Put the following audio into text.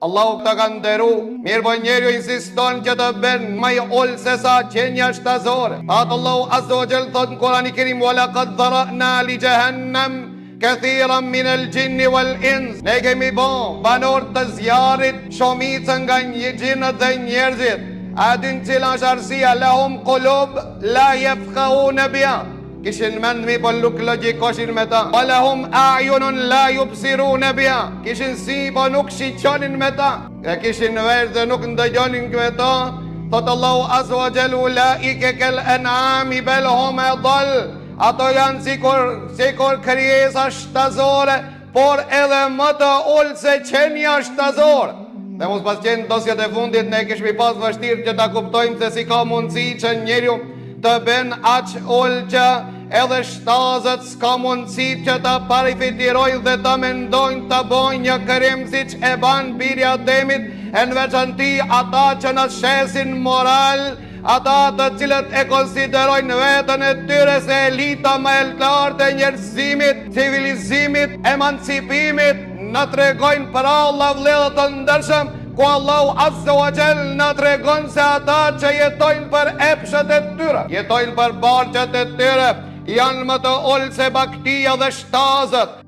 Allahu ta ka nderu, mirë po njeriu insiston që të bën më i ol se sa qenja shtazore. Atë Allahu azza wa jall thot në Kur'anin e Kerim: "Wa laqad dhara'na li jahannam kathiran min al-jinni wal-ins." Ne kemi bon banor të zjarit shumicën nga gjinët dhe njerëzit. A din cila është arsia? Lahum qulub la yafqahuna biha. Kishin mend mi po nuk logjikoshin me ta. Walahum a'yunun la yubsiruna biha. Kishin si po nuk shiqonin me ta. E kishin vesh dhe nuk ndëgjonin me ta. Thot Allahu azza wa jalla: "Ulaika kal an'ami bal hum adall." Ato janë sikur krijesa shtazore, por edhe më të ulë se qenia shtazore. Dhe mos pas qenë dosjet e fundit, ne kishmi pas vështirë që ta kuptojmë se si ka mundësi që njeriu të ben aq ullë që edhe shtazët s'ka mundësi që ta parifitirojnë dhe ta mendojnë të bojnë një kërim si që e ban birja Ademit, e në veçanti ata që në shesin moral, ata të cilët e konsiderojnë vetën e tyre se elita më e lartë e njerëzimit, civilizimit, emancipimit, në tregojnë për Allah vëllezër të ndershëm, ku Allahu azza wa jall në tregon se ata që jetojnë për epshet e tyre, jetojnë për barqet e tyre, janë më të ullë se baktia dhe shtazët.